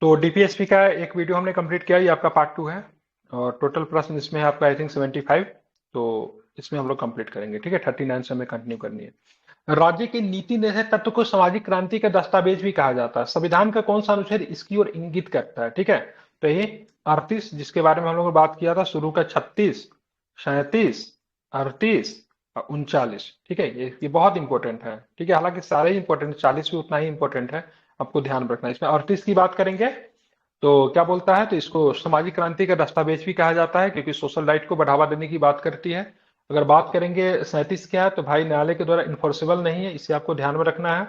तो डीपीएसपी का एक वीडियो हमने कंप्लीट किया, ये आपका पार्ट 2 है। और टोटल प्रश्न इसमें है आपका आई थिंक 75। तो इसमें हम लोग कंप्लीट करेंगे, ठीक है। 39 से हमें कंटिन्यू करनी है। राज्य की नीति निर्देशक तत्व को सामाजिक क्रांति का दस्तावेज भी कहा जाता है। संविधान का कौन सा अनुच्छेद इसकी ओर इंगित करता है, ठीक है। तो ये 38, जिसके बारे में हम लोगों ने बात किया था, शुरू का 36, 37, 38 और 39, ठीक है। ये बहुत इंपॉर्टेंट है, ठीक है। हालांकि सारे ही इंपॉर्टेंट, 40 भी उतना ही इंपॉर्टेंट है, आपको ध्यान रखना है। इसमें 38 की बात करेंगे तो क्या बोलता है, तो इसको सामाजिक क्रांति का दस्तावेज भी कहा जाता है, क्योंकि सोशल राइट को बढ़ावा देने की बात करती है। अगर बात करेंगे 37 क्या है, तो भाई न्यायालय के द्वारा इन्फोर्सेबल नहीं है, इसे आपको ध्यान में रखना है।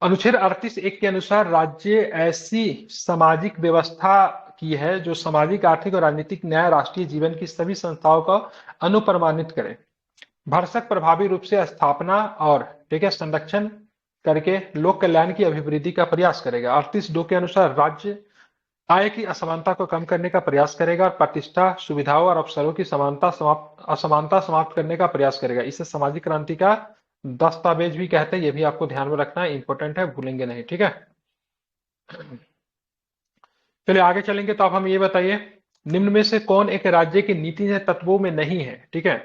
अनुच्छेद 38(1) के अनुसार राज्य ऐसी सामाजिक व्यवस्था की है जो सामाजिक, आर्थिक और राजनीतिक न्याय, राष्ट्रीय जीवन की सभी संस्थाओं का अनुप्रमाणित करे, भरसक प्रभावी रूप से स्थापना और, ठीक है, संरक्षण करके लोक कल्याण की अभिवृद्धि का प्रयास करेगा। 38(2) के अनुसार राज्य आय की असमानता को कम करने का प्रयास करेगा और प्रतिष्ठा, सुविधाओं और अवसरों की असमानता समाप्त करने का प्रयास करेगा। इसे सामाजिक क्रांति का दस्तावेज भी कहते हैं, ये भी आपको ध्यान में रखना है, इंपॉर्टेंट है, भूलेंगे नहीं, ठीक है। चलिए आगे चलेंगे। तो अब हम ये बताइए, निम्न में से कौन एक राज्य के नीति तत्वों में नहीं है, ठीक है।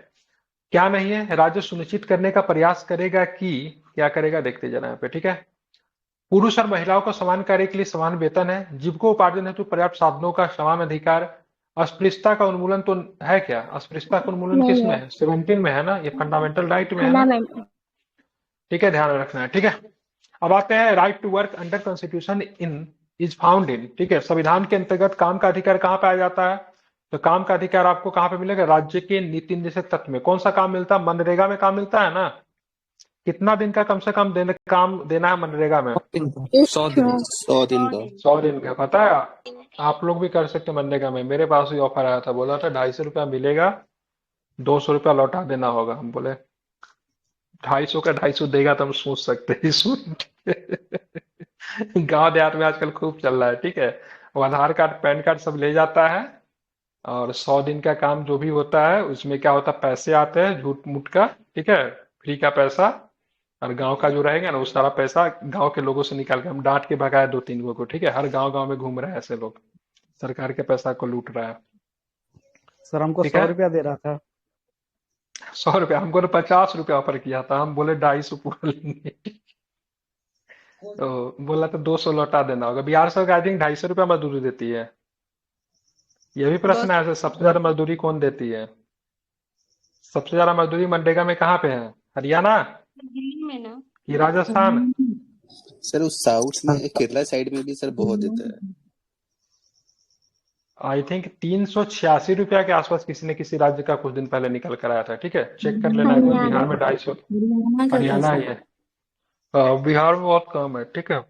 क्या नहीं है? राज्य सुनिश्चित करने का प्रयास करेगा कि, क्या करेगा देखते जरा यहाँ पे, ठीक है। पुरुष और महिलाओं को समान कार्य के लिए समान वेतन है, जीविकोपार्जन हेतु पर्याप्त साधनों का समान अधिकार, अस्पृश्यता का उन्मूलन तो है क्या? अस्पृश्यता का उन्मूलन किस नहीं में है। है? 17 में है ना, ये फंडामेंटल राइट में है ना, फंडामेंटल। ठीक है, ध्यान में रखना है, ठीक है। अब आते हैं, right to work under constitution in is found in, ठीक है। संविधान के अंतर्गत काम का अधिकार कहाँ पाया जाता है? तो काम का अधिकार आपको कहाँ पे मिलेगा? राज्य के नीति निर्देशक तत्व में। कौन सा काम मिलता है? मनरेगा में काम मिलता है ना। कितना दिन का कम से कम काम देना है मनरेगा में? 100 दिन। 100 दिन का। 100 दिन का, पता है। आप लोग भी कर सकते हैं मनरेगा में। मेरे पास भी ऑफर आया था, बोला था 250 रुपया मिलेगा, 200 रुपया लौटा देना होगा। हम बोले 250 का 250 देगा तो हम सोच सकते हैं सुन। गांव देहात में आजकल खूब चल रहा है, ठीक है। वो आधार कार्ड, पैन कार्ड सब ले जाता है, और 100 दिन का काम जो भी होता है उसमें क्या होता है, पैसे आते हैं झूठ मूठ का, ठीक है, फ्री का पैसा। और गांव का जो रहेगा ना, वो सारा पैसा गांव के लोगों से निकाल के हम डांट के भगाए 2-3 लोगों को, ठीक है। हर गांव गांव में घूम रहे हैं ऐसे लोग, सरकार के पैसा को लूट रहा है, सर हमको ठीक है। 100 रुपया दे रहा था। 100 रुपया, हमको तो 50 रुपया ऑफर किया था, हम बोले 250 पूरा लेंगे। तो बोला तो 200 लौटा देना होगा। बिहार सरकार आई थिंक 250 रुपया मजदूरी देती है। ये भी प्रश्न है, सबसे ज्यादा मजदूरी कौन देती है? सबसे ज्यादा मजदूरी मनरेगा में कहाँ पे है? हरियाणा दिल्ली में ना। कि राजस्थान? सर उस साउथ में केरला साइड में भी सर बहुत देता है। आई थिंक 386 रुपया के आसपास किसी ने किसी राज्य का कुछ दिन पहले निकल कर आया था, ठीक है, चेक कर लेना एक बार। बिहार में 250, हरियाणा ही है। बिहार में बहुत कम है, ठीक है।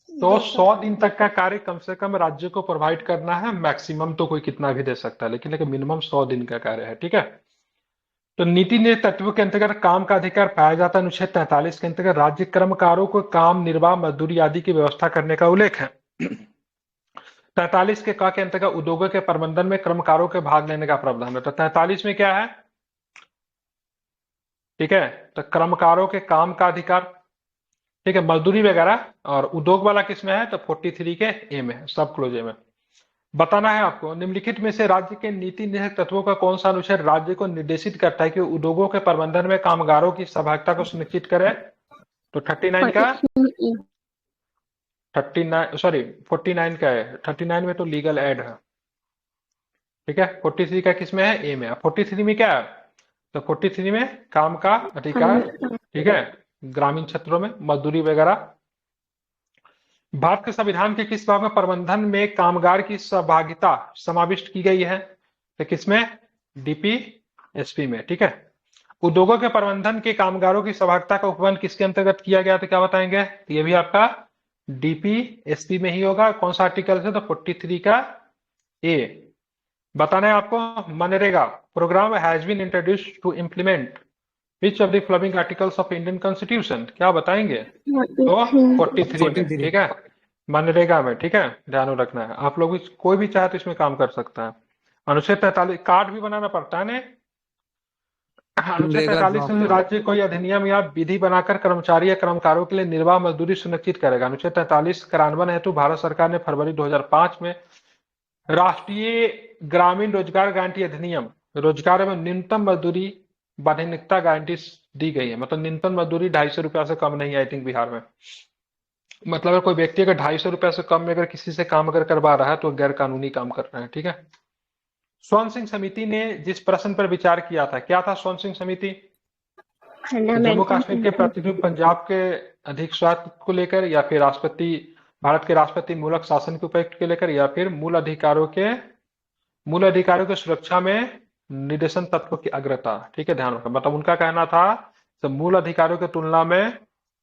तो 100 दिन तक का कार्य कम से कम राज्य को प्रोवाइड करना है। मैक्सिमम तो कोई कितना भी दे सकता है, लेकिन मिनिमम 100 दिन का कार्य है, ठीक है। तो नीति ने तत्वों के अंतर्गत काम का अधिकार पाया जाता है। अनुच्छेद 43 के अंतर्गत राज्य कर्मकारों को काम, निर्वाह, मजदूरी आदि की व्यवस्था करने का उल्लेख है। 43 के क के अंतर्गत उद्योगों के प्रबंधन में कर्मकारों के भाग लेने का प्रावधान है। तो 43 में क्या है, ठीक है, तो कर्मकारों के काम का अधिकार, ठीक है, मजदूरी वगैरह। और उद्योग वाला किस में है? तो 43 के ए में है, सब क्लोज ए में। बताना है आपको, निम्नलिखित में से राज्य के नीति निर्देशक तत्वों का कौन सा अनुच्छेद राज्य को निर्देशित करता है कि उद्योगों के प्रबंधन में कामगारों की सहभागिता को सुनिश्चित करे? तो 39 का, 39 सॉरी 49 का है। 39 में तो लीगल एड है, ठीक है। 43 का किस में है? ए में है। 43 में क्या है? तो 43 में काम का अधिकार, ठीक है, ग्रामीण क्षेत्रों में मजदूरी वगैरह। भारत के संविधान के किस भाग में प्रबंधन में कामगार की सहभागिता समाविष्ट की गई है? तो किसमें? डीपीएसपी में, ठीक है। उद्योगों के प्रबंधन के कामगारों की सहभागिता का उपबंध किसके अंतर्गत किया गया? तो क्या बताएंगे? तो ये भी आपका डीपीएसपी में ही होगा। कौन सा आर्टिकल से? तो 43 का ए। बताना है आपको, मनरेगा programme has been introduced to implement which of the following articles of Indian constitution? क्या बताएंगे? तो 43 में, ठीक है, मनरेगा में, ठीक है, ध्यान में रखना है। आप लोग भी, कोई भी चाहे तो इसमें काम कर सकता है। अनुच्छेद 43 कार्ड भी बनाना पड़ता है ना, अनुच्छेद मनरेगा 43 में जॉब राज्य कोई अधिनियम या विधि बनाकर कर्मचारी या कर्मकारों के लिए निर्वाह मजदूरी सुनिश्चित करेगा। अनुच्छेद 43 कार्यान्वयन हेतु भारत सरकार ने फरवरी 2005 में राष्ट्रीय ग्रामीण रोजगार गारंटी अधिनियम, रोजगार में न्यूनतम मजदूरी बाध्यता गारंटी दी गई है। मतलब न्यूनतम मजदूरी 250 रुपया से कम नहीं है आई थिंक बिहार में। मतलब अगर कोई व्यक्ति अगर 250 रुपया से कम में अगर किसी से काम अगर करवा रहा है तो गैर कानूनी काम कर रहा है। ठीक है। स्वर्ण सिंह समिति ने जिस प्रश्न पर विचार किया था, क्या था स्वर्ण सिंह समिति? जम्मू कश्मीर के प्रतिनिधि पंजाब के अधिक स्वास्थ्य को लेकर, या फिर राष्ट्रपति भारत के राष्ट्रपति मूलक शासन के उपयुक्त के लेकर, या फिर मूल अधिकारों की सुरक्षा में निर्देशन तत्व की अग्रता। ठीक है, ध्यान रखना। मतलब उनका कहना था तो मूल अधिकारों की तुलना में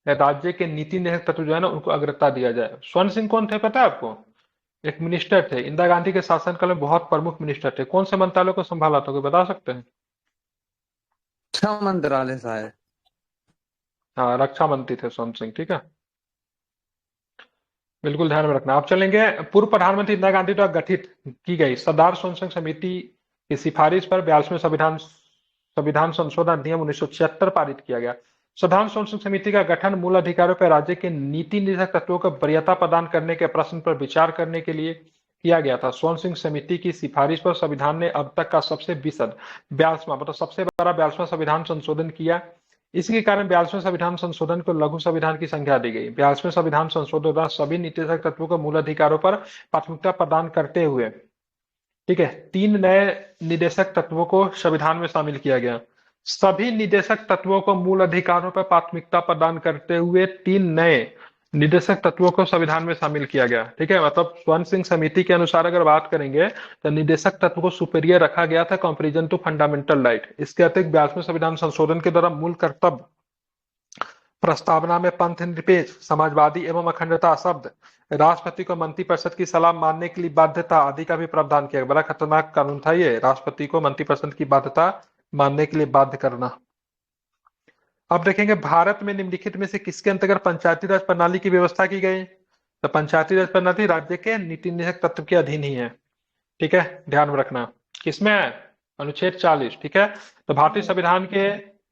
राज्य के नीति निर्देशक तत्व जो है ना उनको अग्रता दिया जाए। स्वर्ण सिंह कौन थे पता है आपको? एक मिनिस्टर थे, इंदिरा गांधी के शासनकाल में बहुत प्रमुख मिनिस्टर थे। कौन से मंत्रालय को संभाला था, कोई बता सकते हैं? रक्षा मंत्रालय शायद। हाँ, रक्षा मंत्री थे स्वर्ण सिंह। ठीक है, बिल्कुल ध्यान में रखना। आप चलेंगे पूर्व प्रधानमंत्री इंदिरा गांधी द्वारा गठित की गई सरदार स्वर्ण सिंह समिति की सिफारिश पर 42वें संविधान संशोधन अधिनियम 1976 पारित किया गया। संविधान स्वर्ण सिंह समिति का गठन मूल अधिकारों पर राज्य के नीति निर्देशक तत्वों को वरीयता प्रदान करने के प्रश्न पर विचार करने के लिए किया गया था। स्वर्ण सिंह समिति की सिफारिश पर संविधान ने अब तक का सबसे विशद 42वां मतलब सबसे बड़ा 42वां संविधान संशोधन किया। इसी के कारण 42वें संविधान संशोधन को लघु संविधान की संज्ञा दी गई। 42वें संविधान संशोधन द्वारा सभी निर्देशक तत्वों को मूल अधिकारों पर प्राथमिकता प्रदान करते हुए, ठीक है, 3 नए निर्देशक तत्वों को संविधान में शामिल किया गया। सभी निर्देशक तत्वों को मूल अधिकारों पर प्राथमिकता प्रदान करते हुए 3 नए निर्देशक तत्वों को संविधान में शामिल किया गया। ठीक है, मतलब स्वर्ण सिंह समिति के अनुसार अगर बात करेंगे तो निर्देशक तत्व को सुपीरियर रखा गया था कंपैरिजन टू फंडामेंटल राइट। इसके अतिरिक्त 42वें संविधान संशोधन के द्वारा मूल कर्तव्य प्रस्तावना में पंथ निरपेक्ष, समाजवादी एवं अखंडता शब्द, राष्ट्रपति को मंत्रिपरिषद की सलाह मानने के लिए बाध्यता आदि का भी प्रावधान किया। बड़ा खतरनाक कानून था ये, राष्ट्रपति को मंत्रिपरिषद की बाध्यता मानने के लिए बाध्य करना। अब देखेंगे भारत में निम्नलिखित में से किसके अंतर्गत पंचायती राज प्रणाली की व्यवस्था की गई? तो पंचायती राज प्रणाली राज्य के नीति निर्देशक तत्व के अधीन ही है। ठीक है, ध्यान में रखना। किसमें है? अनुच्छेद 40। ठीक है, तो भारतीय संविधान के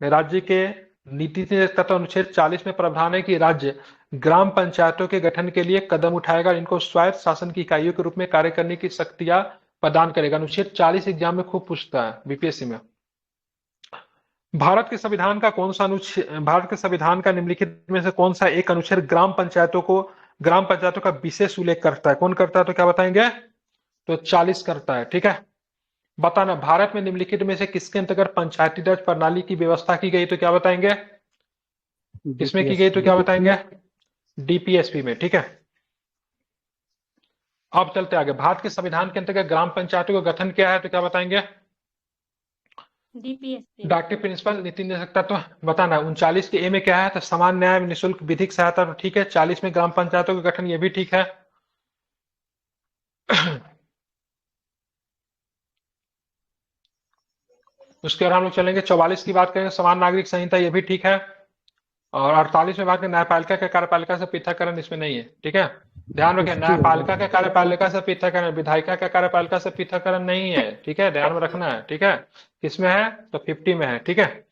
राज्य के नीति निर्देशक तत्व अनुच्छेद 40 में प्रावधान है कि राज्य ग्राम पंचायतों के गठन के लिए कदम उठाएगा, इनको स्वायत्त शासन की इकाइयों के रूप में कार्य करने की शक्तियां प्रदान करेगा। अनुच्छेद 40 एग्जाम में खूब पूछता है बीपीएससी में। भारत के संविधान का कौन सा अनुच्छेद, भारत के संविधान का निम्नलिखित में से कौन सा एक अनुच्छेद ग्राम पंचायतों का विशेष उल्लेख करता है? कौन करता है तो क्या बताएंगे? तो 40 करता है। ठीक है, बताना भारत में निम्नलिखित में से किसके अंतर्गत पंचायती राज प्रणाली की व्यवस्था की गई तो क्या बताएंगे? किसमें की गई तो क्या बताएंगे? डीपीएसपी में। ठीक है, अब चलते आगे। भारत के संविधान के अंतर्गत ग्राम पंचायतों का गठन क्या है तो क्या बताएंगे? डीपीएसपी। डायरेक्टिव प्रिंसिपल नीति निर्देशक तत्व बताना। 39 के ए में क्या है? तो समान न्याय निःशुल्क विधिक सहायता। तो ठीक है, 40 में ग्राम पंचायतों का गठन, ये भी ठीक है। उसके बाद हम लोग चलेंगे 44 की बात करेंगे, समान नागरिक संहिता, ये भी ठीक है। और 48 में बात करें न्यायपालिका के कार्यपालिका से पृथककरण, इसमें नहीं है। ठीक है, ध्यान रखें, न्यायपालिका के कार्यपालिका से पृथककरण, विधायिका के कार्यपालिका से पृथककरण नहीं है। ठीक है, ध्यान में रखना है। ठीक है, किसमें है? तो 50 में है। ठीक है,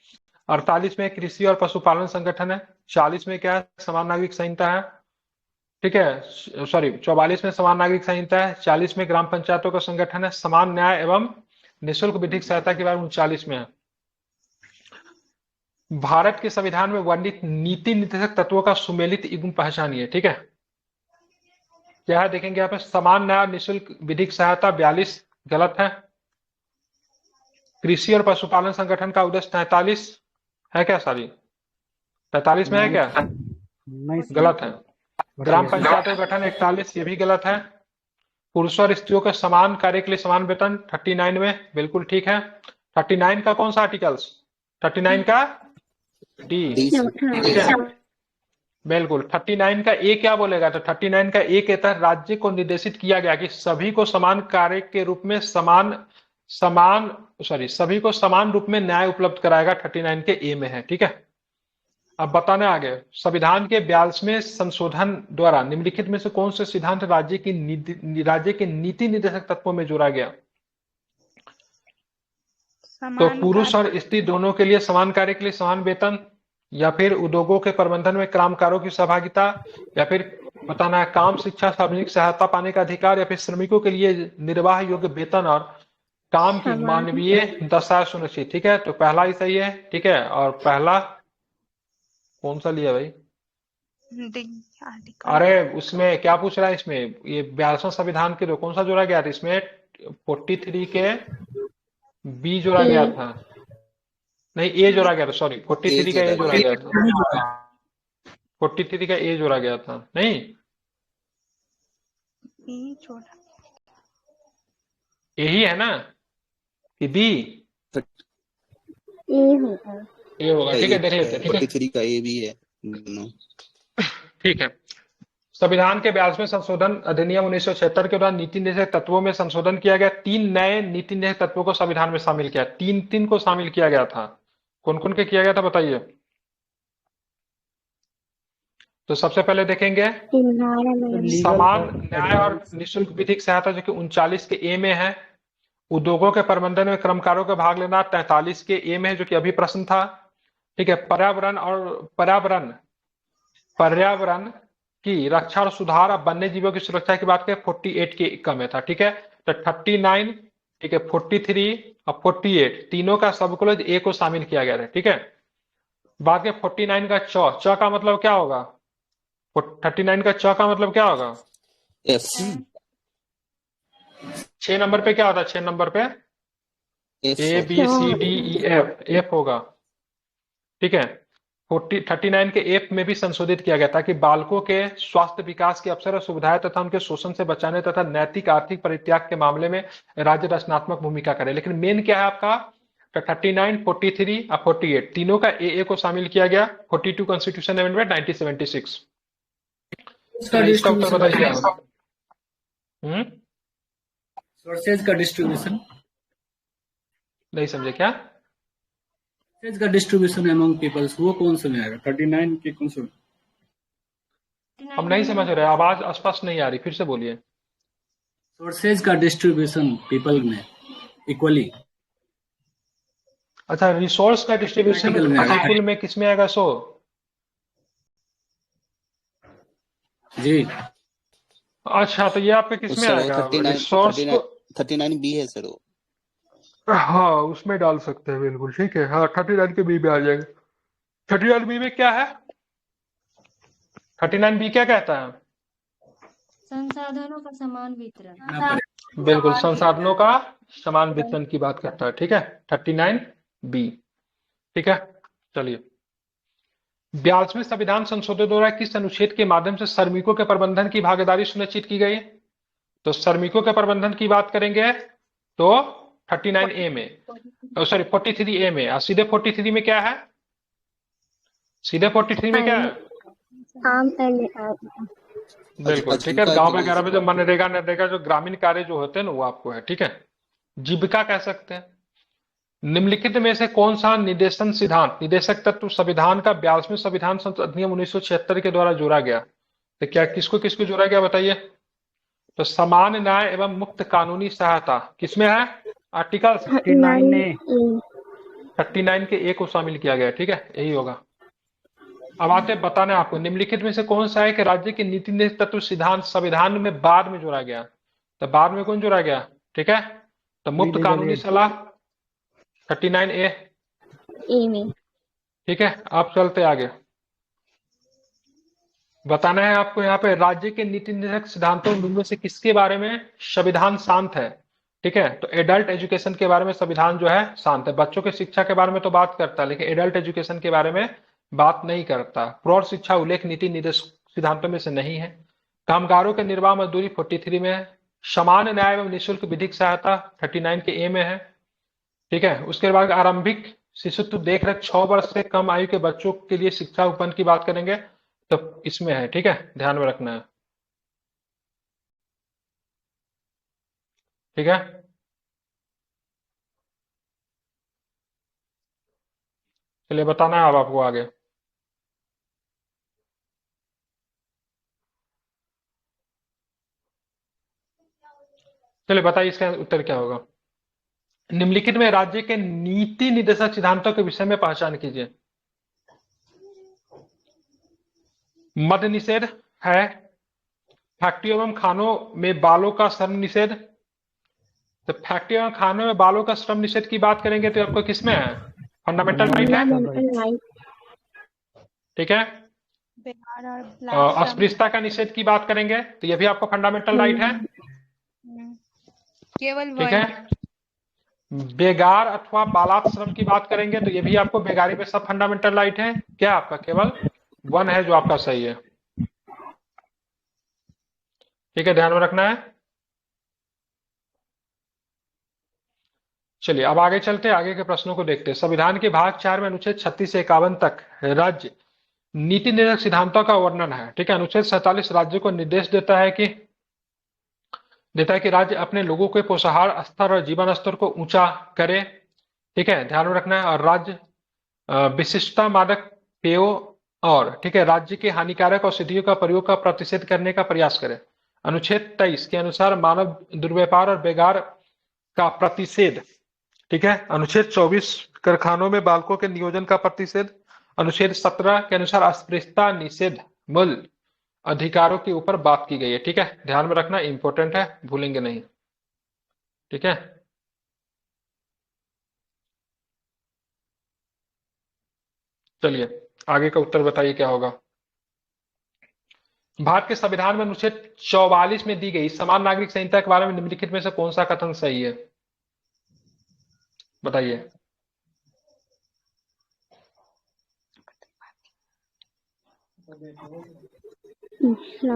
48 में कृषि और पशुपालन संगठन है। 40 में क्या है? समान नागरिक संहिता है। ठीक है, सॉरी, 44 में समान नागरिक संहिता है। 40 में ग्राम पंचायतों का संगठन है। समान न्याय एवं निःशुल्क विधिक सहायता के बारे में 39 में है। भारत के संविधान में वर्णित नीति निर्देशक तत्वों का सुमेलित युग्म पहचानिए। ठीक है, क्या है देखेंगे यहाँ पे? समान न्याय निःशुल्क विधिक सहायता 42 गलत है। कृषि और पशुपालन संगठन का उद्देश्य 43 है क्या? सॉरी, 43 में है क्या? नहीं सर, गलत है। ग्राम पंचायतों का गठन 41, ये भी गलत है। पुरुषों और स्त्रियों के समान कार्य के लिए समान वेतन 39 में, बिल्कुल ठीक है। 39 का कौन सा आर्टिकल्स? 39 का डी। ठीक है, बिल्कुल। 39 का ए क्या बोलेगा? तो 39 का ए के तहत राज्य को निर्देशित किया गया कि सभी को समान कार्य के रूप में सभी को समान रूप में न्याय उपलब्ध कराएगा। 39 के ए में है। ठीक है, अब बताने आगे। संविधान के 42वें संशोधन द्वारा निम्नलिखित में से कौन से सिद्धांत राज्य के नीति निर्देशक तत्वों में जोड़ा गया? तो समान पुरुष कार्य। और स्त्री दोनों के लिए समान कार्य के लिए समान वेतन, या फिर उद्योगों के प्रबंधन में कामगारों की सहभागिता, या फिर बताना है काम, शिक्षा, सार्वजनिक सहायता पाने का अधिकार, या फिर श्रमिकों के लिए निर्वाह योग्य वेतन और काम की समान मानवीय दशा सुनिश्चित। ठीक है, तो पहला ही सही है। ठीक है, और पहला कौन सा लिया भाई? आर्टिकल। अरे उसमें क्या पूछ रहा है, इसमें ये 42वां संविधान के, तो कौन सा जोड़ा गया था इसमें? 43 के बी जोड़ा गया ए था, नहीं ए जोड़ा गया था, सॉरी ए 43 का ए जोड़ा जोड़ा गया गया था। था, 43 का ए जोड़ा गया था नहीं, बी जोड़ा। यही है ना कि बी? ए होगा। ए होगा, ठीक है, ए देख लेते हैं। ठीक है, 43 का ए भी है दोनों। ठीक है। संविधान के 42वें संशोधन अधिनियम 1976 के दौरान नीति निर्देशक तत्वों में संशोधन किया गया। 3 नए नीति निर्देशक तत्वों को संविधान में शामिल किया, तीन तीन को शामिल किया गया था। कौन कौन के किया गया था बताइए? तो सबसे पहले देखेंगे तुम्हारा मैम। समान न्याय और निःशुल्क विधिक सहायता, जो कि 39 के ए में है। उद्योगों के प्रबंधन में कर्मकारों का भाग लेना 43 के ए में है, जो कि अभी प्रश्न था। ठीक है, पर्यावरण पर्यावरण की रक्षा और सुधार और वन्य जीवों की सुरक्षा की बात करें 48 के क में था। ठीक है, तो 39, ठीक है, 43 और 48 तीनों का सबक्लोज ए को शामिल किया गया था। ठीक है, बात के 49 का च का मतलब क्या होगा? 39 का च का मतलब क्या होगा? एफ। 6 नंबर पे क्या होता है? 6 नंबर पे F A B C D E F, F होगा। ठीक है, 39 के एफ में भी संशोधित किया गया था कि बालकों के स्वास्थ्य विकास के अवसर और सुविधाएं तथा उनके शोषण से बचाने तथा नैतिक आर्थिक परित्याग के मामले में राज्य रचनात्मक भूमिका करे। लेकिन मेन क्या है आपका? तो 39, 43 और 48 तीनों का ए को शामिल किया गया 42 कॉन्स्टिट्यूशन अमेंडमेंट 1976। चलिए इसका उत्तर बताइए क्या होगा? सोर्सेज का डिस्ट्रीब्यूशन। नहीं समझे क्या? सोर्सेज का डिस्ट्रीब्यूशन अमंग पीपल्स, वो कौन से में आएगा? 39 के कौन से? हम नहीं समझ रहे, आवाज स्पष्ट नहीं आ रही, फिर से बोलिए। सोर्सेज का डिस्ट्रीब्यूशन पीपल में इक्वली। अच्छा, रिसोर्स का डिस्ट्रीब्यूशन Article में आएगा। पीपुल में किस में आएगा? सो जी अच्छा, तो ये आपके किस में सर आएगा? 39 रिसोर्स को 39 बी है सर वो। हाँ उसमें डाल सकते हैं, बिल्कुल ठीक है। हाँ 39 के बी में आ जाएगा। 39 बी में क्या है? 39 बी क्या कहता है? संसाधनों का समान वितरण। बिल्कुल, संसाधनों का समान वितरण की बात करता है। ठीक है, 39 बी। ठीक है, चलिए 42वें संविधान संशोधन द्वारा किस अनुच्छेद के माध्यम से श्रमिकों के प्रबंधन की भागीदारी सुनिश्चित की गई? तो श्रमिकों के प्रबंधन की बात करेंगे तो 39 ए में, सॉरी 43 ए में, और सीधे 43 में क्या है? सीधे 43 में क्या है? आम बिल्कुल ठीक है, आजीविका गांव के लिए वगैरह में सर। जो मनरेगा नरेगा जो ग्रामीण कार्य जो होते हैं ना, वो आपको है। ठीक है, जीविका कह सकते हैं। निम्नलिखित में से कौन सा निदेशन सिद्धांत निदेशक तत्व संविधान का 42वें संविधान अधिनियम 1976 के द्वारा जोड़ा गया? तो क्या किसको किसको जोड़ा गया बताइए? तो समान न्याय एवं मुक्त कानूनी सहायता किसमें है? आर्टिकल 39 के ए को शामिल किया गया। ठीक है, यही होगा। अब आते हैं बताने आपको निम्नलिखित में से कौन सा है कि राज्य के नीति निर्देशक तत्व सिद्धांत संविधान में बाद में जोड़ा गया? तो बाद में कौन जोड़ा गया? ठीक है, तो मुफ्त कानूनी सलाह 39 ए। में। ठीक है, आप चलते आगे। बताना है आपको यहाँ पे राज्य के नीति निर्देशक सिद्धांतों में से किसके बारे में संविधान शांत है? ठीक है, तो एडल्ट एजुकेशन के बारे में संविधान जो है शांत है। बच्चों की शिक्षा के बारे में तो बात करता है, लेकिन एडल्ट एजुकेशन के बारे में बात नहीं करता। प्रौढ़ शिक्षा उल्लेख नीति निर्देशक सिद्धांतों में से नहीं है। कामगारों के निर्वाह मजदूरी 43 में है। समान न्याय एवं निःशुल्क विधिक सहायता 39 के ए में है। ठीक है, उसके बाद आरंभिक शिशुत्व देख रेख 6 वर्ष से कम आयु के बच्चों के लिए शिक्षा उपवन की बात करेंगे तो इसमें है। ठीक है, ध्यान में रखना है। ठीक है, चलिए बताना है अब आपको आगे। चलिए बताइए इसका उत्तर क्या होगा? निम्नलिखित में राज्य के नीति निर्देशक सिद्धांतों के विषय में पहचान कीजिए। मद्य निषेध है, फैक्ट्री एवं खानों में बालों का श्रम निषेध। तो फैक्ट्री एवं खानों में बालों का श्रम निषेध की बात करेंगे तो आपको किसमें है? फंडामेंटल राइट है, फंडामेंटल राइट। ठीक है। बिहार और ब्लैक अस्पृश्यता का निषेध की बात करेंगे तो ये भी आपको फंडामेंटल राइट है, केवल ठीक है। बेगार अथवा बालात श्रम की बात करेंगे तो ये भी आपको बेगारी में सब फंडामेंटल राइट है। क्या आपका केवल 1 है जो आपका सही है, ठीक है, ध्यान में रखना है। चलिए अब आगे चलते हैं, आगे के प्रश्नों को देखते हैं। संविधान के भाग 4 में अनुच्छेद 36 से 51 तक राज्य नीति निर्देशक सिद्धांतों का वर्णन है, ठीक है। अनुच्छेद 47 राज्य को निर्देश देता है कि राज्य अपने लोगों के पोषाहार स्तर और जीवन स्तर को ऊंचा करे, ठीक है, ध्यान में रखना है। और राज्य विशिष्टता मादक पेयों और, ठीक है, राज्य के हानिकारक औषधियों का प्रयोग का प्रतिषेध करने का प्रयास करे। अनुच्छेद 23 के अनुसार मानव दुर्व्यापार और बेगार का प्रतिषेध, ठीक है। अनुच्छेद 24 कारखानों में बालकों के नियोजन का प्रतिषेध। अनुच्छेद 17 के अनुसार अस्पृश्यता निषेध मूल अधिकारों के ऊपर बात की गई है, ठीक है, ध्यान में रखना, इंपॉर्टेंट है, भूलेंगे नहीं, ठीक है। चलिए आगे का उत्तर बताइए क्या होगा। भारत के संविधान में अनुच्छेद 44 में दी गई समान नागरिक संहिता के बारे में निम्नलिखित में से कौन सा कथन सही है, बताइए। दूसरा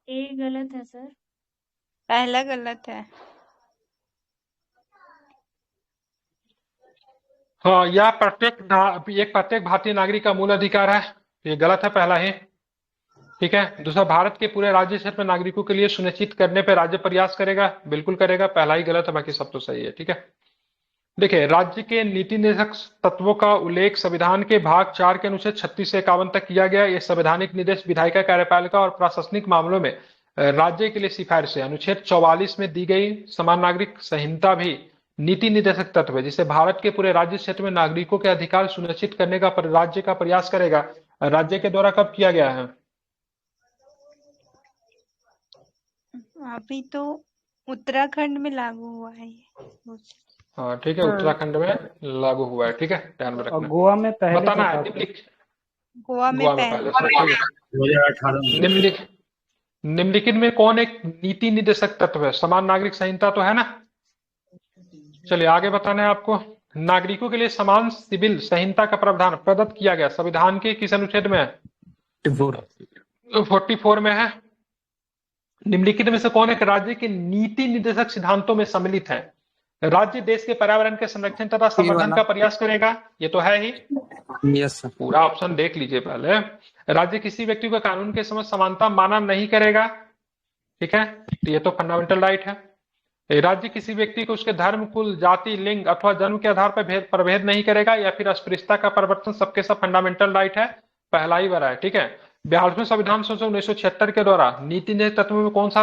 ए गलत है सर। पहला गलत है। हाँ, यह प्रत्येक भारतीय नागरिक का मूल अधिकार है, ये गलत है पहला ही, ठीक है। दूसरा, भारत के पूरे राज्य क्षेत्र में नागरिकों के लिए सुनिश्चित करने पर राज्य प्रयास करेगा, बिल्कुल करेगा, पहला ही गलत है, बाकी सब तो सही है, ठीक है। देखिए, राज्य के नीति निर्देशक तत्वों का उल्लेख संविधान के भाग 4 के अनुच्छेद 36 से 51 तक किया गया। यह संवैधानिक निर्देश विधायिका, कार्यपालिका और प्रशासनिक मामलों में राज्य के लिए सिफारिश है। अनुच्छेद 44 में दी गई समान नागरिक संहिता भी नीति निर्देशक तत्व है, जिसे भारत के पूरे राज्य क्षेत्र में नागरिकों के अधिकार सुनिश्चित करने का राज्य का प्रयास करेगा। राज्य के द्वारा कब किया गया है? अभी तो उत्तराखंड में लागू हुआ है ये। हाँ, ठीक है, उत्तराखंड में लागू हुआ है, ठीक है, ध्यान में और रखना। गोवा में पहले बताना से है, था। गोवा में पहले से, ठीक है। 2018 निम्नलिखित में कौन एक नीति निर्देशक तत्व है? समान नागरिक संहिता तो है ना। चलिए आगे बताना है आपको। नागरिकों के लिए समान सिविल संहिता का प्रावधान प्रदत्त किया गया संविधान के किस अनुच्छेद में है? 44 में है। निम्नलिखित में से कौन एक राज्य के नीति निर्देशक सिद्धांतों में सम्मिलित है? राज्य देश के पर्यावरण के संरक्षण तथा संवर्धन का प्रयास करेगा, ये तो है ही। Yes sir. पूरा ऑप्शन देख लीजिए पहले। राज्य किसी व्यक्ति को कानून के समक्ष समानता माना नहीं करेगा, ठीक है, तो ये तो फंडामेंटल राइट है। राज्य किसी व्यक्ति को उसके धर्म, कुल, जाति, लिंग अथवा जन्म के आधार पर प्रभेद नहीं करेगा, या फिर अस्पृश्यता का परिवर्तन सबके सब फंडामेंटल राइट है, पहला ही बड़ा है, ठीक है। 42वें संविधान संशोधन 1976 के द्वारा नीति निर्देशक तत्व में कौन सा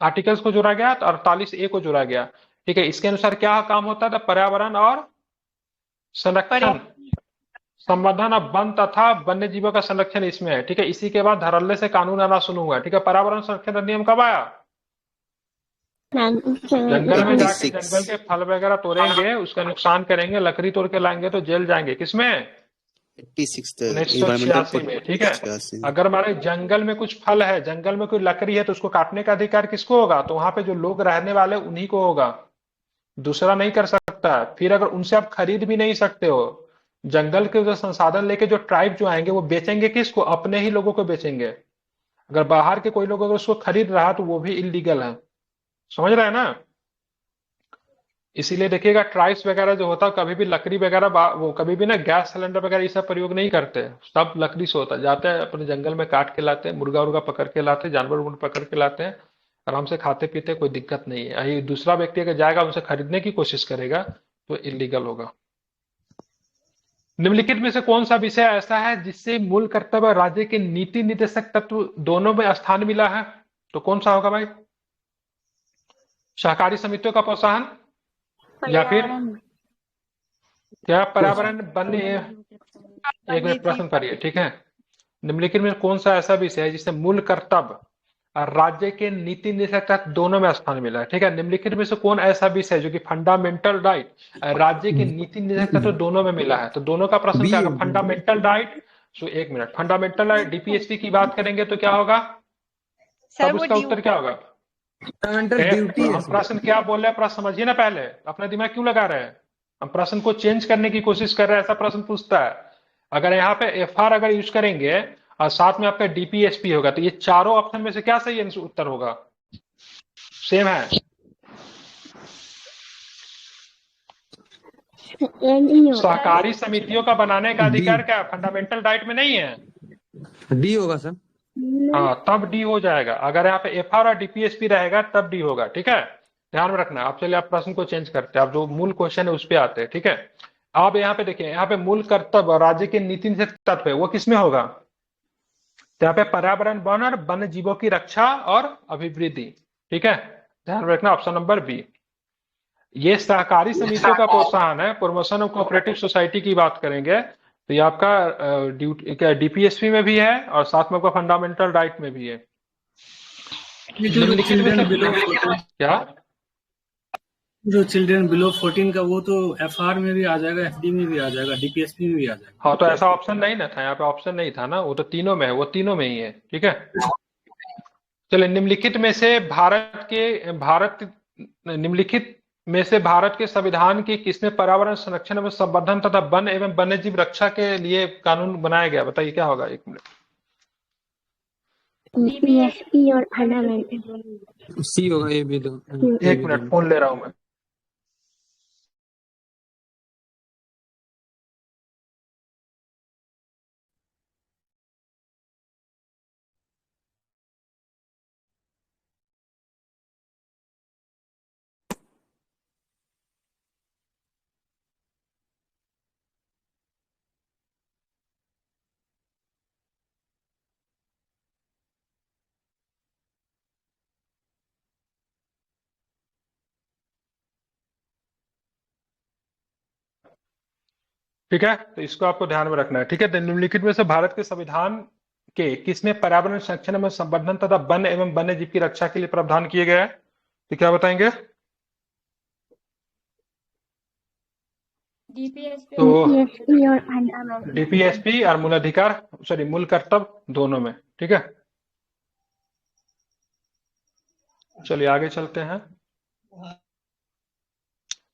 आर्टिकल्स को जोड़ा गया? तो 48A को जोड़ा गया, ठीक है। इसके अनुसार क्या काम होता है? पर्यावरण और संरक्षण, संवर्धन और वन तथा वन्य जीवों का संरक्षण इसमें है, ठीक है। इसी के बाद धड़ल्ले से कानून आना शुरू हुआ, ठीक है। पर्यावरण संरक्षण अधिनियम कब आया? जंगल में जाके जंगल के फल वगैरह तोड़ेंगे, उसका नुकसान करेंगे, लकड़ी तोड़ के लाएंगे तो जेल जाएंगे, किसमें? 1986 में, ठीक है। अगर हमारे जंगल में कुछ फल है, जंगल में कोई लकड़ी है, तो उसको काटने का अधिकार किसको होगा? तो वहां पे जो लोग रहने वाले उन्हीं को होगा, दूसरा नहीं कर सकता। फिर अगर उनसे आप खरीद भी नहीं सकते हो, जंगल के जो संसाधन लेके जो ट्राइब जो आएंगे वो बेचेंगे किसको? अपने ही लोगों को बेचेंगे। अगर बाहर के कोई लोग अगर उसको खरीद रहा तो वो भी इलीगल है, समझ रहे हैं ना। इसीलिए देखिएगा ट्राइब्स वगैरह जो होता है कभी भी लकड़ी वगैरह वो कभी भी ना गैस सिलेंडर वगैरह ये सब प्रयोग नहीं करते, सब लकड़ी से होता है। जाते हैं अपने जंगल में काट के लाते हैं, मुर्गा उर्गा पकड़ के लाते हैं, जानवर उड़ पकड़ के लाते हैं, आराम से खाते पीते, कोई दिक्कत नहीं है। यही दूसरा व्यक्ति अगर जाएगा उनसे खरीदने की कोशिश करेगा तो इलीगल होगा। निम्नलिखित में से कौन सा विषय ऐसा है जिससे मूल कर्तव्य और राज्य के नीति निर्देशक तत्व दोनों में स्थान मिला है? तो कौन सा होगा भाई? सहकारी समितियों का प्रोत्साहन, या फिर पर्यावरण क्या पर्यावरण वन एक आगे मिनट प्रश्न करिए, ठीक है। निम्नलिखित में कौन सा ऐसा विषय है जिसे मूल कर्तव्य और राज्य के नीति निर्देशक तहत दोनों में स्थान मिला है, ठीक है। निम्नलिखित में से कौन ऐसा विषय है जो कि फंडामेंटल राइट राज्य के नीति निर्देशक तहत दोनों में मिला है? तो दोनों का प्रश्न क्या होगा? फंडामेंटल राइट, सो एक मिनट, फंडामेंटल राइट डीपीएसपी की बात करेंगे तो क्या होगा? सर तब वो उसका उत्तर क्या होगा? फंडामेंटल ड्यूटी है हम प्रश्न क्या बोल रहे हैं, प्रश्न समझिए ना, पहले अपना दिमाग क्यों लगा रहे हैं? हम प्रश्न को चेंज करने की कोशिश कर रहे हैं, ऐसा प्रश्न पूछता है। अगर यहाँ पे एफआर अगर यूज करेंगे और साथ में आपका डीपीएसपी होगा तो ये चारों ऑप्शन में से क्या सही उत्तर होगा? सेम है। एंड ही होता है। सहकारी समितियों का बनाने का अधिकार क्या फंडामेंटल राइट में नहीं है? डी होगा सर। हाँ, तब डी हो जाएगा। अगर यहाँ पे एफआर और डीपीएसपी रहेगा तब डी होगा, ठीक है, ध्यान में रखना। आप चलिए आप प्रश्न को चेंज करते हैं, आप जो मूल क्वेश्चन है उस पे आते हैं, ठीक है। आप यहाँ पे देखिए, यहाँ पे मूल कर्तव्य और राज्य के नीति निर्देशक तत्व है, वो किसमें होगा? तो यहाँ पे पर्यावरण वन और वन्य जीवों की रक्षा और अभिवृद्धि, ठीक है, ध्यान में रखना, ऑप्शन नंबर बी। ये सहकारी समितियों का प्रोत्साहन है, प्रमोशन ऑफ कोऑपरेटिव सोसाइटी की बात करेंगे तो ये आपका डीपीएसपी में भी है और साथ में आपका फंडामेंटल राइट में भी है। चिल्ड्रन बिलो 14, क्या जो चिल्ड्रन बिलो 14 का वो तो एफआर में भी आ जाएगा, एफडी में भी आ जाएगा, डीपीएसपी में भी आ जाएगा। हाँ, तो ऐसा ऑप्शन नहीं ना था, यहाँ पे ऑप्शन नहीं था ना, वो तो तीनों में है, वो तीनों में ही है, ठीक है। चलिए, निम्नलिखित में से भारत के संविधान की किसमें पर्यावरण संरक्षण एवं संवर्धन तथा वन एवं वन्यजीव रक्षा के लिए कानून बनाया गया? बताइए क्या होगा? एक मिनट। डीपीएसपी और फंडामेंटल। सी होगा, ए भी दो। एक मिनट, फोन ले रहा हूं मैं। ठीक है, तो इसको आपको ध्यान में रखना है, ठीक है। तो निम्नलिखित में से भारत के संविधान के किसमें पर्यावरण संरक्षण एवं संवर्धन तथा वन एवं वन्य जीव की रक्षा के लिए प्रावधान किए गए हैं? तो क्या बताएंगे? डीपीएसपी तो डीपीएसपी और फंडामेंटल। डीपीएसपी और मूल अधिकार, सॉरी मूल कर्तव्य, दोनों में, ठीक है। चलिए आगे चलते हैं।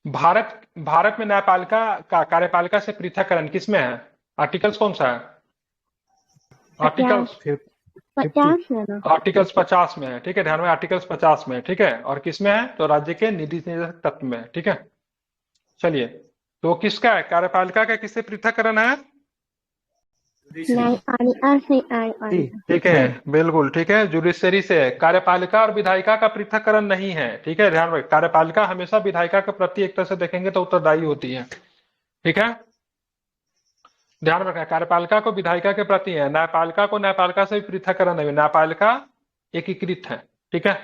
भारत में न्यायपालिका का कार्यपालिका से पृथककरण किसमें है? आर्टिकल्स कौन सा है? आर्टिकल्स 50 है ना? आर्टिकल्स 50 में है, ठीक है, ध्यान में, आर्टिकल्स 50 में है, ठीक है। और किसमें है? तो राज्य के नीति निर्देशक तत्व में है, ठीक है। चलिए, तो किसका है कार्यपालिका का, किससे पृथककरण है? न्यायपालिका से आय। ठीक है, बिल्कुल ठीक है, जुडिशरी से है। कार्यपालिका और विधायिका का पृथककरण नहीं है, ठीक है, ध्यान रखें। कार्यपालिका हमेशा विधायिका के प्रति एक तरह से देखेंगे तो उत्तरदायी होती है, ठीक है, ध्यान रखें। कार्यपालिका को विधायिका के प्रति है, न्यायपालिका को न्यायपालिका से भी पृथककरण नहीं है, न्यायपालिका एकीकृत है, ठीक है।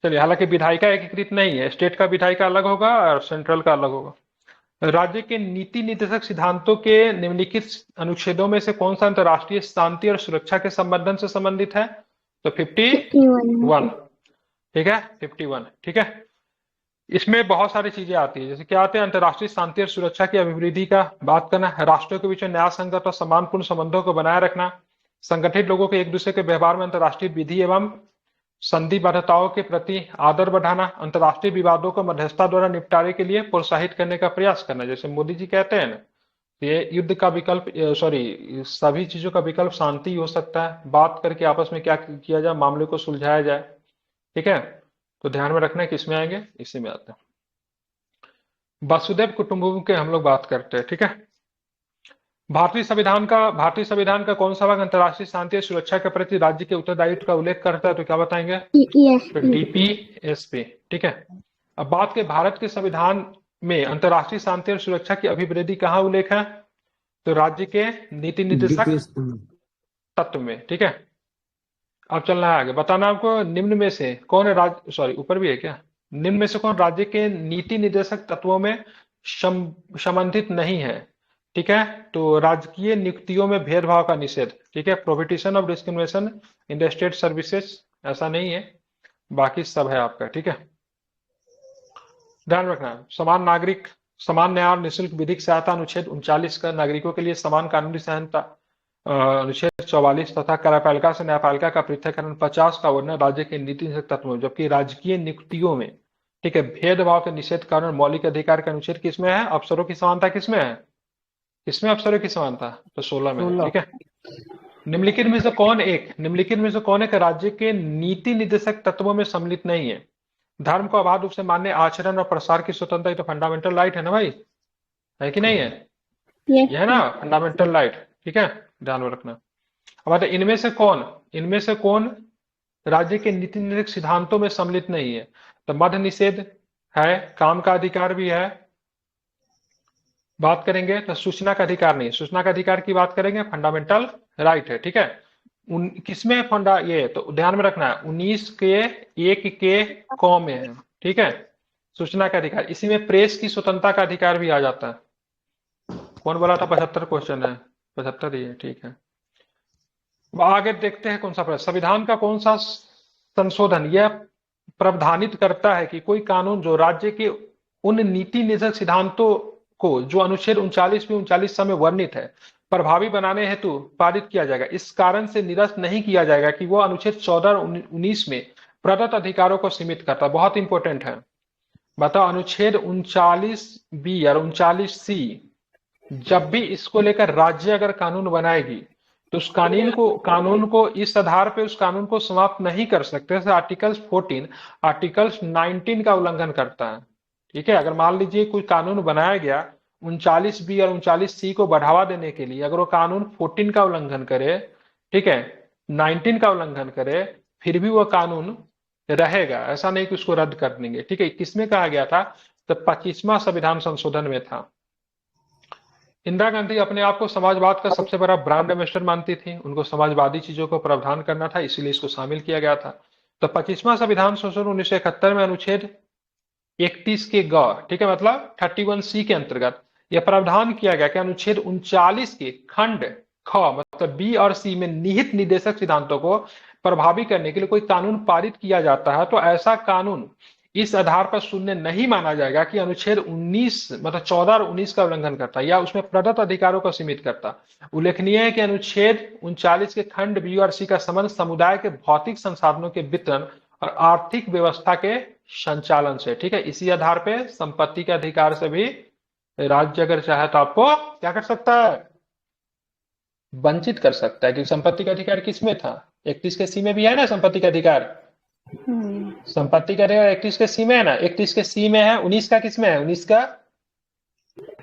चलिए, हालांकि विधायिका एकीकृत नहीं है, स्टेट का विधायिका अलग होगा और सेंट्रल का अलग होगा। राज्य के नीति निर्देशक सिद्धांतों के निम्नलिखित अनुच्छेदों में से कौन सा अंतर्राष्ट्रीय शांति और सुरक्षा के संवर्धन से संबंधित है? तो 51, ठीक है, 51, ठीक है। इसमें बहुत सारी चीजें आती है, जैसे क्या आते हैं? अंतर्राष्ट्रीय शांति और सुरक्षा की अभिवृद्धि का बात करना, राष्ट्रों के बीच में न्याय संगत और सम्मानपूर्ण संबंधों को बनाए रखना, संगठित लोगों के एक दूसरे के व्यवहार में अंतर्राष्ट्रीय विधि एवं संधिबद्धताओं के प्रति आदर बढ़ाना, अंतर्राष्ट्रीय विवादों को मध्यस्थता द्वारा निपटारे के लिए प्रोत्साहित करने का प्रयास करना। जैसे मोदी जी कहते हैं ना, ये युद्ध का विकल्प, सॉरी, सभी चीजों का विकल्प शांति हो सकता है, बात करके आपस में क्या किया जाए, मामले को सुलझाया जाए, ठीक है। तो ध्यान में रखना है किसमें आएंगे, इसी में आते हैं। वसुधैव कुटुंबकम के हम लोग बात करते हैं, ठीक है। भारतीय संविधान का कौन सा भाग अंतर्राष्ट्रीय शांति और सुरक्षा के प्रति राज्य के उत्तरदायित्व का उल्लेख करता है? तो क्या बताएंगे? तो डीपीएसपी, ठीक है। अब बात के भारत के संविधान में अंतर्राष्ट्रीय शांति और सुरक्षा की अभिवृद्धि कहाँ उल्लेख है? तो राज्य के नीति निर्देशक तत्व में, ठीक है। अब चलना है आगे, बताना आपको निम्न में से कौन है राज्य, सॉरी ऊपर भी है क्या? निम्न में से कौन राज्य के नीति निर्देशक तत्वों में संबंधित नहीं है? ठीक है, तो राजकीय नियुक्तियों में भेदभाव का निषेध, ठीक है, prohibition of discrimination in the state services, ऐसा नहीं है, बाकी सब है आपका। ठीक है, ध्यान रखना, समान न्याय और निःशुल्क विधिक सहायता अनुच्छेद 39 का नागरिकों के लिए समान कानूनी सहायता अनुच्छेद 44 तथा कार्यपालिका से न्यायपालिका का पृथक्करण 50 का वर्णन राज्य के नीति निर्देशक तत्वों, जबकि राजकीय नियुक्तियों में, ठीक है, भेदभाव के निषेध कारण मौलिक अधिकार का अनुच्छेद किसमें है? अफसरों की समानता किसमें है? किसमें अफसरों की समानता? तो 16 में है। ठीक है, निम्नलिखित में से कौन एक राज्य के नीति निर्देशक तत्वों में सम्मिलित नहीं है? धर्म को अबाध रूप से मान्य आचरण और प्रसार की स्वतंत्रता, तो फंडामेंटल राइट है ना भाई, है कि नहीं है? Yes. यह है ना फंडामेंटल राइट। ठीक है, ध्यान में रखना। अब आता है, इनमें से कौन राज्य के नीति निर्देशक सिद्धांतों में सम्मिलित नहीं है? तो मद्य निषेध है, काम का अधिकार भी है, बात करेंगे तो सूचना का अधिकार नहीं, सूचना का अधिकार की बात करेंगे, फंडामेंटल राइट है। ठीक है, किसमें फंडा ये, तो ध्यान में रखना है 19 के 1 के कॉम में है। ठीक है, सूचना का अधिकार, इसी में प्रेस की स्वतंत्रता का अधिकार भी आ जाता है। कौन बोला था 75 क्वेश्चन है? 75 ही है। ठीक है, अब आगे देखते हैं कौन सा प्रश्न। संविधान का कौन सा संशोधन यह प्रावधानित करता है कि कोई कानून जो राज्य के उन नीति निर्देशक सिद्धांतों को जो अनुच्छेद 39 में 39 में वर्णित है प्रभावी बनाने हेतु पारित किया जाएगा, इस कारण से निरस्त नहीं किया जाएगा कि वो अनुच्छेद 14 और 19 में प्रदत्त अधिकारों को सीमित करता है। बहुत इंपॉर्टेंट है, बताओ अनुच्छेद 39B और 39C, जब भी इसको लेकर राज्य अगर कानून बनाएगी तो उस कानून को इस आधार पे उस कानून को समाप्त नहीं कर सकते। जैसे आर्टिकल्स 14 आर्टिकल्स 19 का उल्लंघन करता है। ठीक है, अगर मान लीजिए कोई कानून बनाया गया 39B और 39C को बढ़ावा देने के लिए, अगर वो कानून 14 का उल्लंघन करे, ठीक है, 19 का उल्लंघन करे, फिर भी वो कानून रहेगा, ऐसा नहीं कि उसको रद्द कर देंगे। ठीक है, किसमें कहा गया था? तो 25वां संविधान संशोधन में था। इंदिरा गांधी अपने आप को समाजवाद का सबसे बड़ा ब्रांड एम्बेसडर मानती थी, उनको समाजवादी चीजों को प्रावधान करना था, इसीलिए इसको शामिल किया गया था। तो 25वां संविधान संशोधन 1971 में अनुच्छेद 31 के ग, ठीक है, मतलब 31C के अंतर्गत यह प्रावधान किया गया कि अनुच्छेद 39 के खंड ख मतलब B और C में निहित निर्देशक सिद्धांतों को प्रभावी करने के लिए कोई कानून पारित किया जाता है तो ऐसा कानून इस आधार पर शून्य नहीं माना जाएगा कि अनुच्छेद 19 मतलब 14 और 19 का उल्लंघन करता या उसमें प्रदत्त अधिकारों को सीमित करता। उल्लेखनीय है कि अनुच्छेद 39 के खंड B और C का संबंध समुदाय के भौतिक संसाधनों के वितरण और आर्थिक व्यवस्था के संचालन से। ठीक है, इसी आधार पे संपत्ति के अधिकार से भी राज्य अगर चाहे तो आपको क्या कर सकता है? वंचित कर सकता है, क्योंकि संपत्ति का अधिकार किसमें था? 31 के C में भी है ना संपत्ति का अधिकार। संपत्ति का अधिकार 31 के C में है ना, 31 के C में है, 19 का किसमें है? 19 का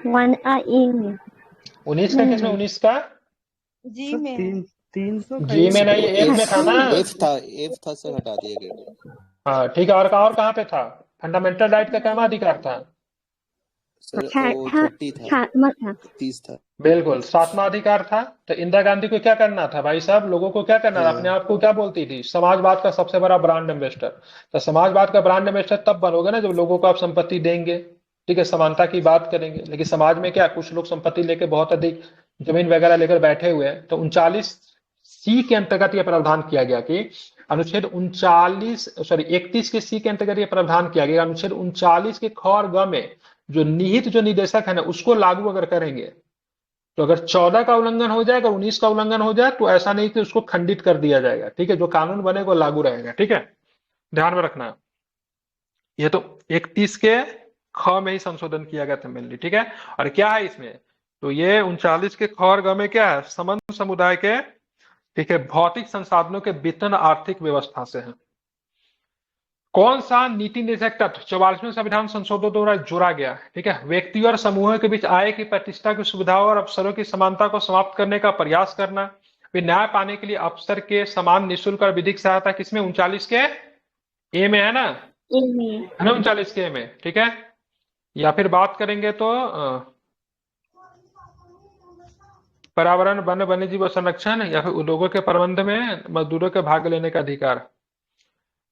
19 का किसमें? 19 का जी में 300 जी में नहीं, एफ में था ना। एफ था सर, हटा दिया गया। हाँ ठीक है, और कहाँ पे था? फंडामेंटल राइट का क्या अधिकार था? सर वो 30 था। बिल्कुल, 7वां अधिकार था। तो इंदिरा गांधी को क्या करना था भाई साहब? लोगों को क्या करना था? अपने आप को क्या बोलती थी? समाजवाद का सबसे बड़ा ब्रांड एम्बेसडर। तो समाजवाद का ब्रांड एम्बेसडर तब बनोगे ना जब लोगों को आप संपत्ति देंगे, ठीक है, समानता की बात करेंगे। लेकिन समाज में क्या कुछ लोग संपत्ति लेके बहुत अधिक जमीन वगैरह लेकर बैठे हुए हैं। तो 39C के अंतर्गत यह प्रावधान किया गया कि अनुच्छेद 31 के C के अंतर्गत यह प्रावधान किया गया, अनुच्छेद 39 के ख और ग में जो निहित जो निर्देशक है ना उसको लागू अगर करेंगे तो अगर 14 का उल्लंघन हो जाए, अगर 19 का उल्लंघन हो जाए तो ऐसा नहीं कि उसको खंडित कर दिया जाएगा। ठीक है, जो कानून बनेगा लागू रहेगा। ठीक है, ध्यान में रखना। ये तो 31 के ख में ही संशोधन किया गया था मेनली। ठीक है, और क्या है इसमें? तो ये 39 के ख और ग में क्या है? संबंध समुदाय के, ठीक है, भौतिक संसाधनों के वितरण आर्थिक व्यवस्था से है। कौन सा नीति निर्देशक तत्व 44वें संविधान संशोधन द्वारा जोड़ा गया? ठीक है, व्यक्ति और समूहों के बीच आय की प्रतिष्ठा की सुविधाओं और अवसरों की समानता को समाप्त करने का प्रयास करना, फिर न्याय पाने के लिए अवसर के समान निःशुल्क और विधिक सहायता। किसमें? 39 के ए में है ना, है ना 39 के ए में। ठीक है, या फिर बात करेंगे तो पर्यावरण, वन, वन्य जीव संरक्षण या फिर उद्योगों के प्रबंध में मजदूरों के भाग लेने का अधिकार।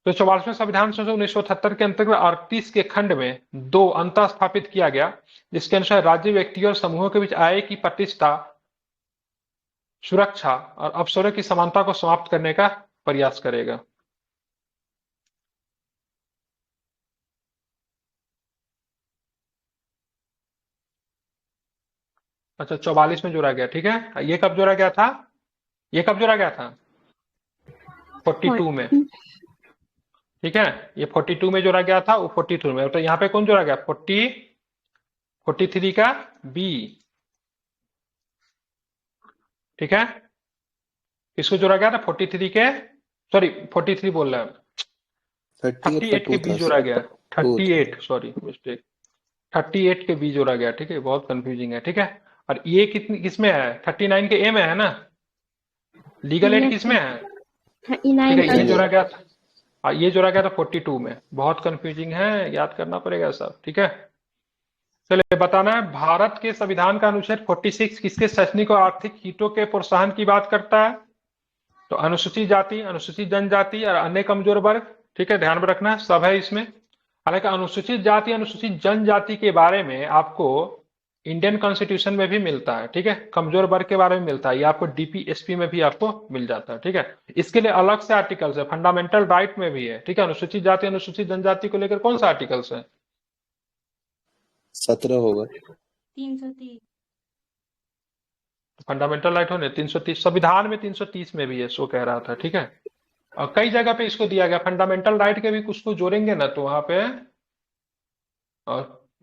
तो 44वें संविधान संशोधन 1978 के अंतर्गत 38 के खंड में 2 अंतर स्थापित किया गया, जिसके अनुसार राज्य, व्यक्ति और समूहों के बीच आय की प्रतिष्ठा, सुरक्षा और अवसरों की समानता को समाप्त करने का प्रयास करेगा। अच्छा, 44 में जोड़ा गया, ठीक है। ये कब जोड़ा गया था? ये कब जोड़ा गया था? 42 में, ठीक है। ये 42 में जोड़ा गया था, वो 42 में। तो यहाँ पे कौन जोड़ा गया? 43 का बी, ठीक है। किसको जोड़ा गया था? 43 के, सॉरी 43 बोल रहे हैं, 38 के बी जोड़ा गया। 38, सॉरी मिस्टेक, 38 के बी जोड़ा गया, ठीक है। बहुत कंफ्यूजिंग है, ठीक है। और ये किसमें है? 39 के ए में है ना। लीगल एड किसमें है? ठीक है, ये जोड़ा गया था, ये जोड़ा गया था 42 में। बहुत कंफ्यूजिंग है, याद करना पड़ेगा सब, ठीक है। चलिए, बताना है भारत के संविधान का अनुच्छेद 46 किसके शैक्षणिक और आर्थिक हितों के प्रोत्साहन की बात करता है? तो अनुसूचित जाति, अनुसूचित जनजाति और अन्य कमजोर वर्ग, ठीक है, ध्यान में रखना, सब है इसमें। हालांकि अनुसूचित जाति, अनुसूचित जनजाति के बारे में आपको इंडियन कॉन्स्टिट्यूशन में भी मिलता है, ठीक है। कमजोर वर्ग के बारे में मिलता है, ये आपको डीपीएसपी में भी आपको मिल जाता है, ठीक है। इसके लिए अलग से आर्टिकल्स है, फंडामेंटल राइट में भी है, ठीक है। अनुसूचित जाति, अनुसूचित जनजाति को लेकर कौन सा आर्टिकल्स है? 17 होगा। 330। फंडामेंटल राइट होने 330, संविधान में 330 में भी है, सो कह रहा था, ठीक है। और कई जगह पे इसको दिया गया, फंडामेंटल राइट के भी कुछ को जोड़ेंगे ना, तो वहां पे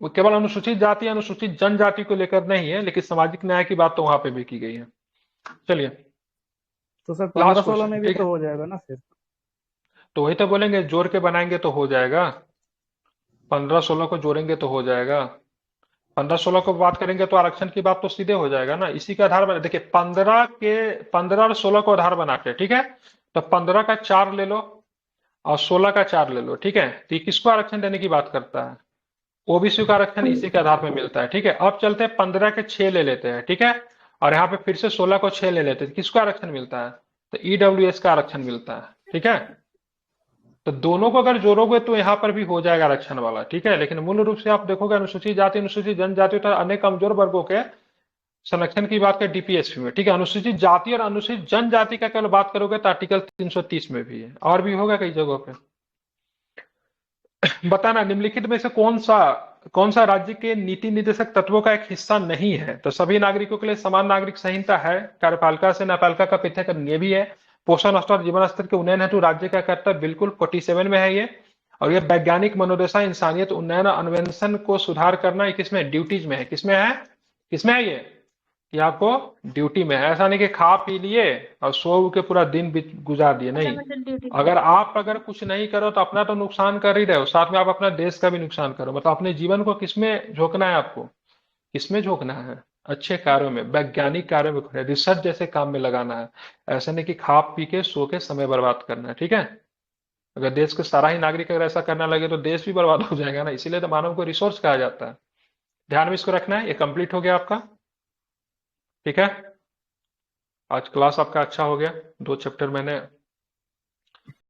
वो केवल अनुसूचित जाति, अनुसूचित जनजाति को लेकर नहीं है, लेकिन सामाजिक न्याय की बात तो वहां पे भी की गई है। चलिए, तो सर लास्ट 15-16 में भी क्वेश्चन, तो हो जाएगा ना फिर? तो वही तो बोलेंगे, जोड़ के बनाएंगे तो हो जाएगा। 15-16 को जोड़ेंगे तो हो जाएगा। 15-16 को बात करेंगे तो आरक्षण की बात तो सीधे हो जाएगा ना। इसी के आधार पर देखिए, 15 और 16 को आधार बना के, ठीक है। तो 15 का 4 ले लो और 16 का 4 ले लो, ठीक है। तो ये किसको आरक्षण देने की बात करता है? ओबीसी का आरक्षण इसी के आधार पर मिलता है, ठीक है। अब चलते हैं 15 के 6 ले लेते हैं, ठीक है। और यहाँ पे फिर से 16 को 6 ले लेते हैं, किसको आरक्षण मिलता है? तो ईडब्ल्यूएस का आरक्षण मिलता है, ठीक है। तो दोनों को अगर जोड़ोगे तो यहाँ पर भी हो जाएगा आरक्षण वाला, ठीक है। लेकिन मूल रूप से आप देखोगे अनुसूचित जाति, अनुसूचित जनजाति तथा अन्य कमजोर वर्गों के संरक्षण की बात करें डीपीएसपी में, ठीक है। अनुसूचित जाति और अनुसूचित जनजाति का केवल बात करोगे तो आर्टिकल 330 में भी है, और भी होगा कई जगहों पे। बताना निम्नलिखित में से कौन सा राज्य के नीति निर्देशक तत्वों का एक हिस्सा नहीं है? तो सभी नागरिकों के लिए समान नागरिक संहिता है, कार्यपालिका से न्यायपालिका का पृथक ये भी है, पोषण स्तर, जीवन स्तर के उन्नयन हेतु राज्य का कर्तव्य बिल्कुल 47 में है ये। और ये वैज्ञानिक मनोदशा, इंसानियत उन्नयन, अन्वेषण को सुधार करना, ये किसमें? ड्यूटीज में है। किसमें है? किसमें है ये? कि आपको ड्यूटी में है। ऐसा नहीं कि खा पी लिए और सो के पूरा दिन गुजार दिए, नहीं। अगर कुछ नहीं करो तो अपना तो नुकसान कर ही रहे हो, साथ में आप अपना देश का भी नुकसान करो। मतलब अपने जीवन को किसमें झोंकना है? आपको किसमें झोंकना है? अच्छे कार्यों में, वैज्ञानिक कार्यों में, रिसर्च जैसे काम में लगाना है। ऐसा नहीं कि खा पी के सो के समय बर्बाद करना है, ठीक है। अगर देश के सारा ही नागरिक अगर ऐसा करने लगे तो देश भी बर्बाद हो जाएगा ना। इसीलिए तो मानव को रिसोर्स कहा जाता है। ध्यान में इसको रखना है। ये कंप्लीट हो गया आपका, ठीक है। आज क्लास आपका अच्छा हो गया, 2 चैप्टर मैंने